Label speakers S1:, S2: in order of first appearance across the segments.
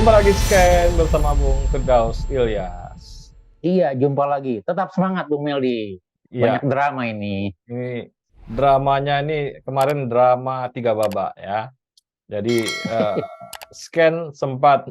S1: Jumpa lagi Scan bersama Bung Firdaus Ilyas.
S2: Iya, jumpa lagi. Tetap semangat, Bung Meldi. Banyak
S1: Iya,
S2: drama ini.
S1: ini dramanya ini kemarin drama tiga babak ya. Jadi Scan sempat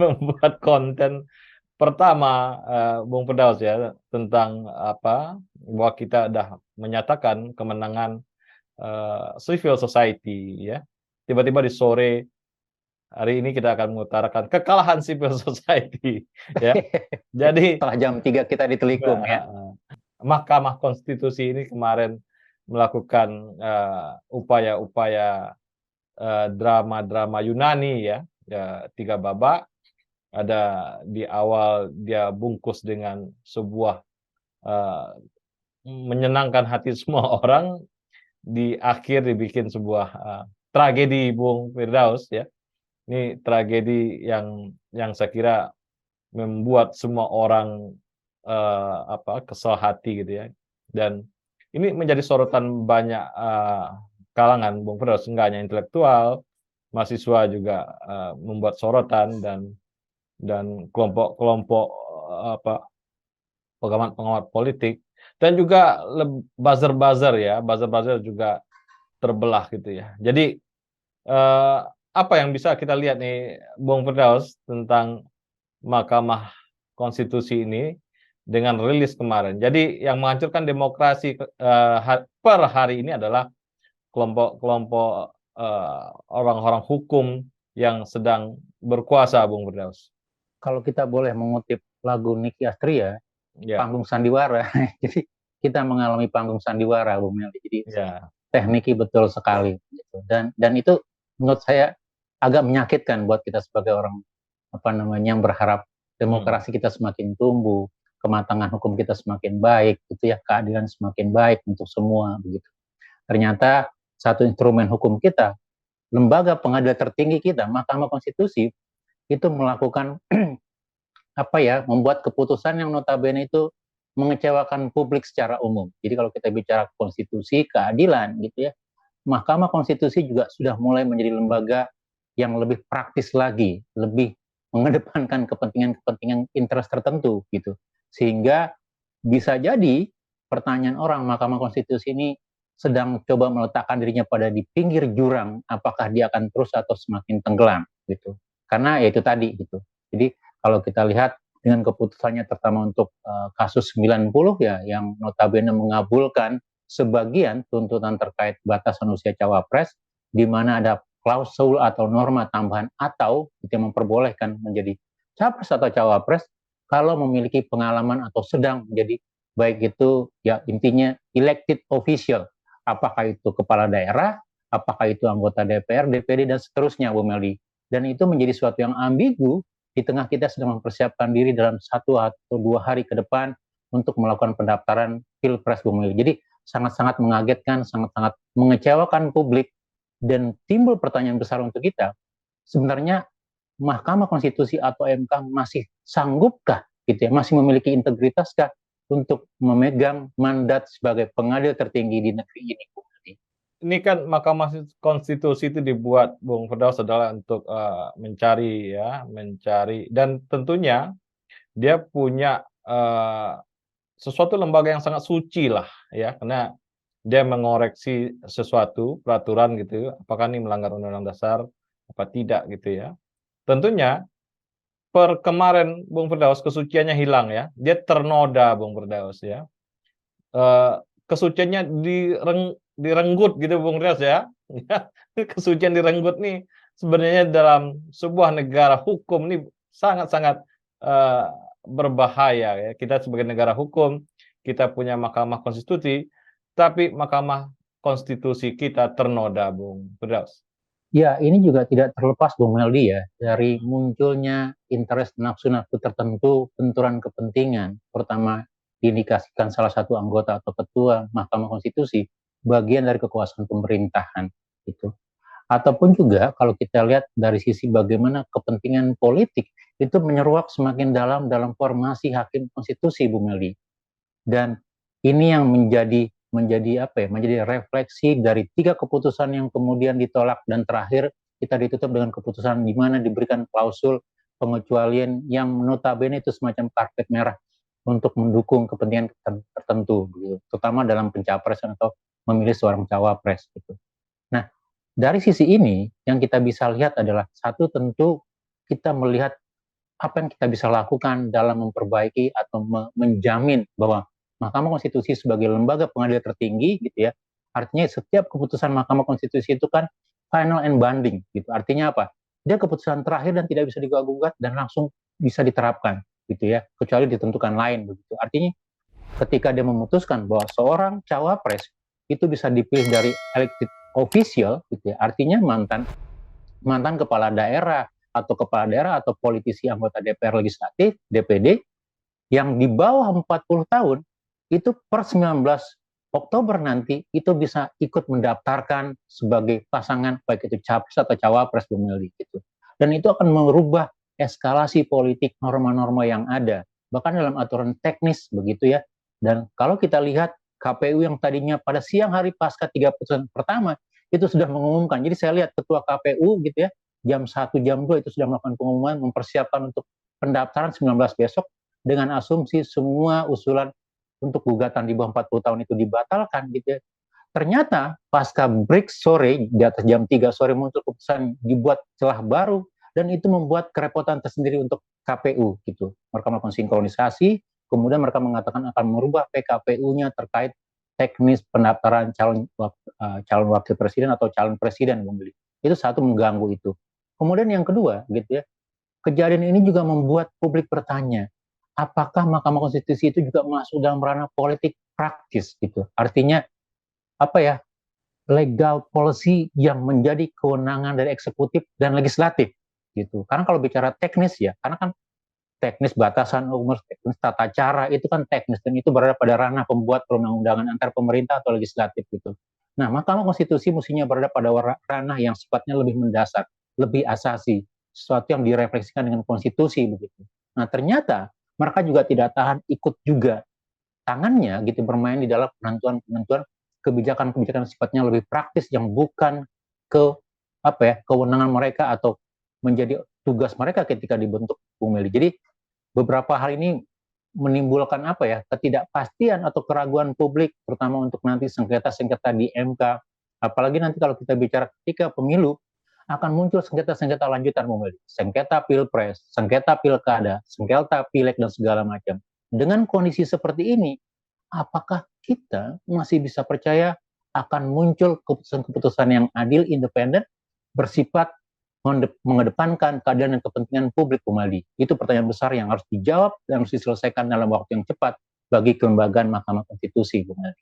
S1: membuat konten pertama Bung Firdaus ya tentang apa bahwa kita sudah menyatakan kemenangan civil society ya. Tiba-tiba di sore hari ini kita akan mengutarakan kekalahan civil society ya. Jadi
S2: Setelah jam 3 kita ditelikung ya.
S1: Mahkamah Konstitusi ini kemarin melakukan upaya-upaya drama-drama Yunani ya, tiga babak. Ada di awal dia bungkus dengan sebuah eh, menyenangkan hati semua orang, di akhir dibikin sebuah tragedi Bung Firdaus ya. Ini tragedi yang saya kira membuat semua orang kesal hati gitu ya. Dan ini menjadi sorotan banyak kalangan, Bung Firdaus, enggak hanya intelektual, mahasiswa juga membuat sorotan dan kelompok-kelompok pengamat-pengamat politik dan juga buzzer-buzzer ya, buzzer-buzzer juga terbelah gitu ya. Jadi apa yang bisa kita lihat nih, Bung Firdaus, tentang Mahkamah Konstitusi ini dengan rilis kemarin. Jadi yang menghancurkan demokrasi per hari ini adalah kelompok-kelompok orang-orang hukum yang sedang berkuasa, Bung Firdaus.
S2: Kalau kita boleh mengutip lagu Nicky Astria,
S1: Ya,
S2: panggung sandiwara. Jadi kita mengalami panggung sandiwara, Bung Meldi. Jadi
S1: ya,
S2: tekniki betul sekali. Gitu. Dan itu menurut saya agak menyakitkan buat kita sebagai orang yang berharap
S1: hmm,
S2: demokrasi kita semakin tumbuh, kematangan hukum kita semakin baik, gitu ya, keadilan semakin baik untuk semua begitu. Ternyata satu instrumen hukum kita, lembaga pengadilan tertinggi kita, Mahkamah Konstitusi, itu melakukan membuat keputusan yang notabene itu mengecewakan publik secara umum. Jadi kalau kita bicara konstitusi, keadilan gitu ya, Mahkamah Konstitusi juga sudah mulai menjadi lembaga yang lebih praktis lagi, lebih mengedepankan kepentingan-kepentingan interest tertentu gitu. Sehingga bisa jadi pertanyaan orang, Mahkamah Konstitusi ini sedang coba meletakkan dirinya pada di pinggir jurang, apakah dia akan terus atau semakin tenggelam gitu. Karena ya itu tadi gitu. Jadi kalau kita lihat dengan keputusannya terutama untuk kasus 90 ya yang notabene mengabulkan sebagian tuntutan terkait batasan usia cawapres, di mana ada klausul atau norma tambahan atau itu yang memperbolehkan menjadi capres atau cawapres kalau memiliki pengalaman atau sedang menjadi, baik itu ya intinya elected official, apakah itu kepala daerah, apakah itu anggota DPR, DPD dan seterusnya, Bu Meldi. Dan itu menjadi suatu yang ambigu di tengah kita sedang mempersiapkan diri dalam 1 atau 2 hari ke depan untuk melakukan pendaftaran pilpres, Bu Meldi. Jadi sangat-sangat mengagetkan, sangat-sangat mengecewakan publik, dan timbul pertanyaan besar untuk kita, sebenarnya Mahkamah Konstitusi atau MK masih sanggupkah gitu ya, masih memiliki integritaskah untuk memegang mandat sebagai pengadil tertinggi di negeri ini?
S1: ini kan Mahkamah Konstitusi itu dibuat, Bung Firdaus, adalah untuk mencari dan tentunya dia punya sesuatu lembaga yang sangat suci lah ya, karena dia mengoreksi sesuatu peraturan gitu, apakah ini melanggar Undang-Undang Dasar apa tidak gitu ya. Tentunya per kemarin Bung Firdaus kesuciannya hilang ya, dia ternoda Bung Firdaus ya. Eh, Kesuciannya direnggut gitu Bung Firdaus ya. Kesucian direnggut nih sebenarnya dalam sebuah negara hukum ini sangat-sangat eh, berbahaya ya. Kita sebagai negara hukum, kita punya Mahkamah Konstitusi, tapi Mahkamah Konstitusi kita ternoda, Bung Firdaus.
S2: Ya, ini juga tidak terlepas, Bung Meldi, ya, dari munculnya interest nafsu-nafsu tertentu, benturan kepentingan, pertama diindikasikan salah satu anggota atau ketua Mahkamah Konstitusi, bagian dari kekuasaan pemerintahan, gitu. Ataupun juga kalau kita lihat dari sisi bagaimana kepentingan politik itu menyeruak semakin dalam formasi hakim konstitusi, Bu Meldi. Dan ini yang menjadi refleksi dari 3 keputusan yang kemudian ditolak dan terakhir kita ditutup dengan keputusan di mana diberikan klausul pengecualian yang notabene itu semacam karpet merah untuk mendukung kepentingan tertentu, gitu, terutama dalam pencapresan atau memilih seorang cawapres. Gitu. Nah, dari sisi ini yang kita bisa lihat adalah satu, tentu kita melihat apa yang kita bisa lakukan dalam memperbaiki atau menjamin bahwa Mahkamah Konstitusi sebagai lembaga pengadilan tertinggi, gitu ya, artinya setiap keputusan Mahkamah Konstitusi itu kan final and binding, gitu. Artinya apa? Dia keputusan terakhir dan tidak bisa digugat dan langsung bisa diterapkan, gitu ya, kecuali ditentukan lain, begitu. Artinya ketika dia memutuskan bahwa seorang cawapres itu bisa dipilih dari elected official, gitu ya, artinya mantan mantan kepala daerah atau politisi anggota DPR legislatif, DPD, yang di bawah 40 tahun, itu per 19 Oktober nanti, itu bisa ikut mendaftarkan sebagai pasangan, baik itu capres atau cawapres, Bung Meldi. Gitu. Dan itu akan merubah eskalasi politik norma-norma yang ada, bahkan dalam aturan teknis, begitu ya. Dan kalau kita lihat, KPU yang tadinya pada siang hari pasca 3 putusan pertama, itu sudah mengumumkan. Jadi saya lihat ketua KPU gitu ya, jam 1, jam 2 itu sudah melakukan pengumuman, mempersiapkan untuk pendaftaran 19 besok, dengan asumsi semua usulan untuk gugatan di bawah 40 tahun itu dibatalkan gitu ya. Ternyata pasca break sore, di atas jam 3 sore muncul keputusan dibuat celah baru, dan itu membuat kerepotan tersendiri untuk KPU gitu. Mereka melakukan sinkronisasi, kemudian mereka mengatakan akan merubah PKPU-nya terkait teknis pendaftaran calon wakil presiden atau calon presiden, Bung Billy. Itu satu, mengganggu itu. Kemudian yang kedua gitu ya, kejadian ini juga membuat publik bertanya, apakah Mahkamah Konstitusi itu juga masuk dalam ranah politik praktis gitu. Artinya apa ya? Legal policy yang menjadi kewenangan dari eksekutif dan legislatif gitu. Karena kalau bicara teknis ya, karena kan teknis batasan umur, teknis tata cara itu kan teknis, dan itu berada pada ranah pembuat perundang-undangan antar pemerintah atau legislatif gitu. Nah, Mahkamah Konstitusi mestinya berada pada ranah yang sifatnya lebih mendasar, lebih asasi, sesuatu yang direfleksikan dengan konstitusi begitu. Nah, ternyata mereka juga tidak tahan ikut juga tangannya gitu bermain di dalam penentuan kebijakan-kebijakan sifatnya lebih praktis yang bukan ke apa ya, kewenangan mereka atau menjadi tugas mereka ketika dibentuk, Bung Meli. Jadi beberapa hal ini menimbulkan apa ya, ketidakpastian atau keraguan publik, terutama untuk nanti sengketa-sengketa di MK. Apalagi nanti kalau kita bicara ketika pemilu, akan muncul sengketa-sengketa lanjutan, sengketa pilpres, sengketa pilkada, sengketa pileg, dan segala macam. Dengan kondisi seperti ini, apakah kita masih bisa percaya akan muncul keputusan-keputusan yang adil, independen, bersifat mengedepankan keadilan dan kepentingan publik, Kumaldi? Itu pertanyaan besar yang harus dijawab dan harus diselesaikan dalam waktu yang cepat bagi kelembagaan Mahkamah Konstitusi, Kumaldi.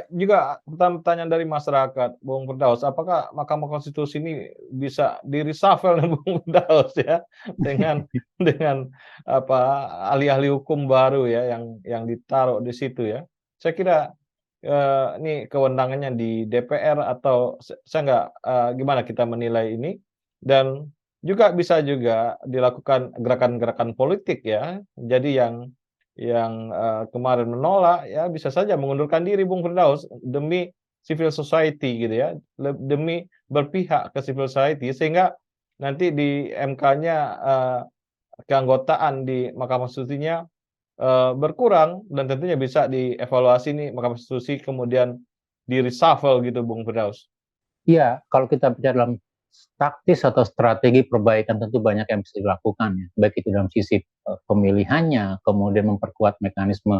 S1: Juga pertanyaan dari masyarakat, Bung Firdaus, apakah Mahkamah Konstitusi ini bisa di-reshuffle Bung Firdaus ya, dengan dengan apa, ahli-ahli hukum baru ya yang ditaruh di situ ya. Saya kira, ini kewenangannya di DPR atau saya nggak, gimana kita menilai ini, dan juga bisa juga dilakukan gerakan-gerakan politik ya. Jadi yang kemarin menolak ya bisa saja mengundurkan diri, Bung Firdaus, demi civil society gitu ya, demi berpihak ke civil society, sehingga nanti di MK-nya keanggotaan di Mahkamah Konstitusinya berkurang, dan tentunya bisa dievaluasi nih Mahkamah Konstitusi kemudian di-reshuffle gitu, Bung Firdaus.
S2: Iya, kalau kita bicara dalam taktis atau strategi perbaikan, tentu banyak yang bisa dilakukan ya, baik itu dalam sisi pemilihannya, kemudian memperkuat mekanisme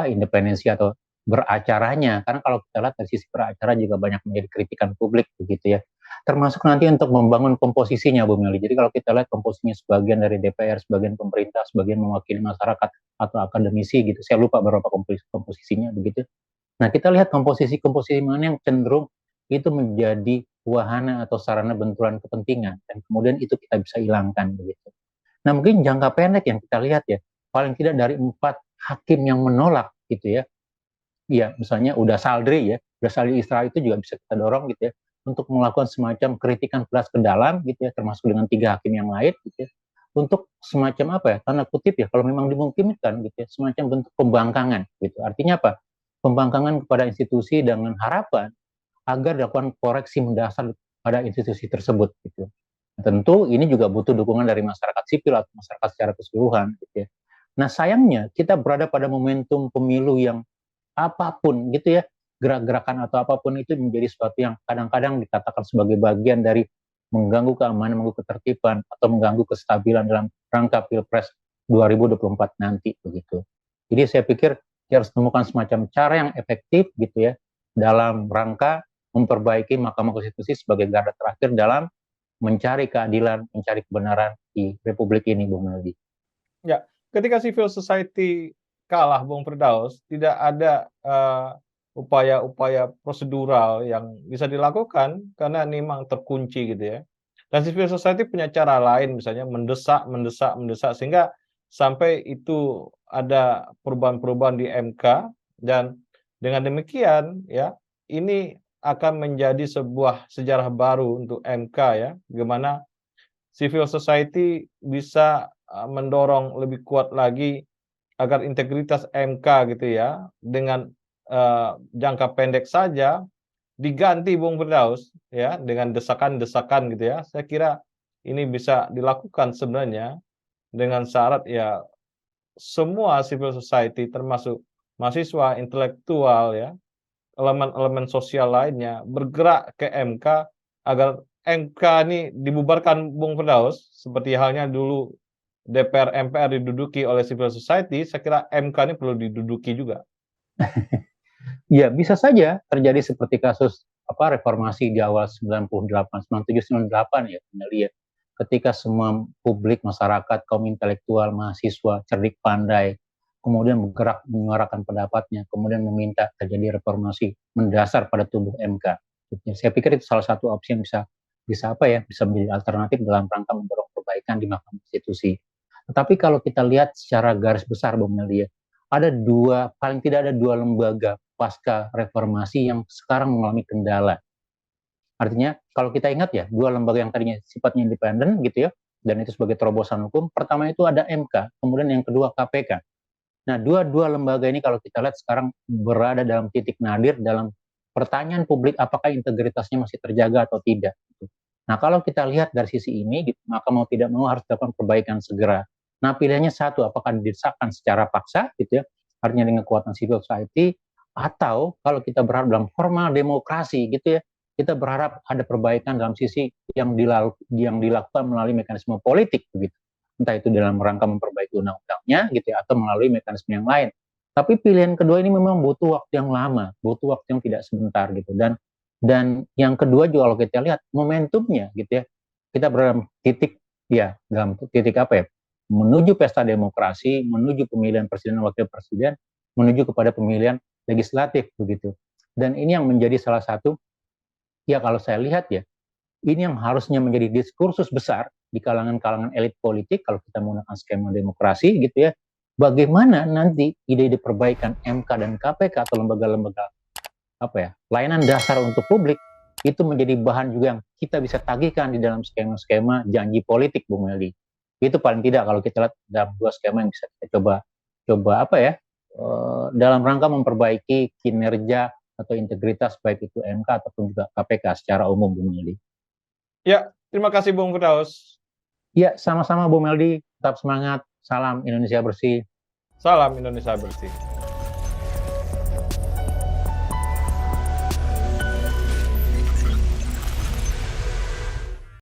S2: independensi atau beracaranya. Karena kalau kita lihat dari sisi beracara juga banyak menjadi kritikan publik begitu ya. Termasuk nanti untuk membangun komposisinya, Bu Meli. Jadi kalau kita lihat komposisinya, sebagian dari DPR, sebagian pemerintah, sebagian mewakili masyarakat atau akademisi gitu. Saya lupa berapa komposisinya begitu. Nah, kita lihat komposisi mana yang cenderung itu menjadi wahana atau sarana benturan kepentingan, dan kemudian itu kita bisa hilangkan begitu. Nah, mungkin jangka pendek yang kita lihat ya, paling tidak dari 4 hakim yang menolak gitu ya. Iya, misalnya udah Saldri ya, udah Saldri Isra itu juga bisa kita dorong gitu ya, untuk melakukan semacam kritikan keras ke dalam gitu ya, termasuk dengan 3 hakim yang lain gitu ya, untuk semacam apa ya, tanda kutip ya, kalau memang dimungkinkan gitu ya, semacam bentuk pembangkangan gitu. Artinya apa? Pembangkangan kepada institusi dengan harapan agar dilakukan koreksi mendasar pada institusi tersebut gitu. Tentu ini juga butuh dukungan dari masyarakat sipil atau masyarakat secara keseluruhan gitu ya. Nah, sayangnya kita berada pada momentum pemilu yang apapun gitu ya, gerak-gerakan atau apapun itu menjadi sesuatu yang kadang-kadang dikatakan sebagai bagian dari mengganggu keamanan, mengganggu ketertiban, atau mengganggu kestabilan dalam rangka Pilpres 2024 nanti begitu. Jadi saya pikir kita harus menemukan semacam cara yang efektif gitu ya dalam rangka memperbaiki Mahkamah Konstitusi sebagai garda terakhir dalam mencari keadilan, mencari kebenaran di Republik ini, Bung Meldi.
S1: Ya, ketika civil society kalah, Bung Firdaus, tidak ada upaya-upaya prosedural yang bisa dilakukan karena ini memang terkunci gitu ya. Dan civil society punya cara lain, misalnya mendesak, mendesak, mendesak sehingga sampai itu ada perubahan-perubahan di MK, dan dengan demikian ya ini akan menjadi sebuah sejarah baru untuk MK ya, bagaimana civil society bisa mendorong lebih kuat lagi agar integritas MK gitu ya, dengan jangka pendek saja diganti, Bung Firdaus ya, dengan desakan-desakan gitu ya. Saya kira ini bisa dilakukan sebenarnya dengan syarat ya semua civil society termasuk mahasiswa, intelektual ya, elemen-elemen sosial lainnya bergerak ke MK agar MK ini dibubarkan, Bung Firdaus, seperti halnya dulu DPR, MPR diduduki oleh civil society. Saya kira MK ini perlu diduduki juga.
S2: Ya, bisa saja terjadi seperti kasus reformasi di awal 98, 97, 98 ya, ya. Ketika semua publik, masyarakat, kaum intelektual, mahasiswa, cerdik pandai, kemudian bergerak menyuarakan pendapatnya, kemudian meminta terjadi reformasi mendasar pada tubuh MK. Saya pikir itu salah satu opsi yang bisa menjadi alternatif dalam rangka mendorong perbaikan di Mahkamah Konstitusi. Tetapi kalau kita lihat secara garis besar, Bung Melia, paling tidak ada dua lembaga pasca reformasi yang sekarang mengalami kendala. Artinya kalau kita ingat ya, dua lembaga yang tadinya sifatnya independen gitu ya, dan itu sebagai terobosan hukum, pertama itu ada MK, kemudian yang kedua KPK. Nah, dua lembaga ini kalau kita lihat sekarang berada dalam titik nadir dalam pertanyaan publik apakah integritasnya masih terjaga atau tidak. Nah, kalau kita lihat dari sisi ini, maka mau tidak mau harus dilakukan perbaikan segera. Nah, pilihannya satu, apakah didesakkan secara paksa, gitu ya, artinya dengan kekuatan civil society, atau kalau kita berharap dalam formal demokrasi, gitu ya, kita berharap ada perbaikan dalam sisi yang dilakukan melalui mekanisme politik, begitu. Entah itu dalam rangka memperbaiki undang-undangnya, gitu ya, atau melalui mekanisme yang lain. Tapi pilihan kedua ini memang butuh waktu yang lama, butuh waktu yang tidak sebentar, gitu. Dan yang kedua juga kalau kita lihat momentumnya gitu ya, kita berada dalam titik apa ya, menuju pesta demokrasi, menuju pemilihan presiden dan wakil presiden, menuju kepada pemilihan legislatif begitu. Dan ini yang menjadi salah satu, ya kalau saya lihat ya, ini yang harusnya menjadi diskursus besar di kalangan-kalangan elit politik kalau kita menggunakan skema demokrasi gitu ya, bagaimana nanti ide-ide perbaikan MK dan KPK atau lembaga-lembaga layanan dasar untuk publik itu menjadi bahan juga yang kita bisa tagihkan di dalam skema-skema janji politik, Bung Meldi. Itu paling tidak kalau kita lihat dalam dua skema yang bisa kita coba dalam rangka memperbaiki kinerja atau integritas baik itu MK ataupun juga KPK secara umum, Bung Meldi.
S1: Ya, terima kasih Bung Firdaus.
S2: Ya, sama-sama Bung Meldi, tetap semangat. Salam Indonesia bersih.
S1: Salam Indonesia bersih.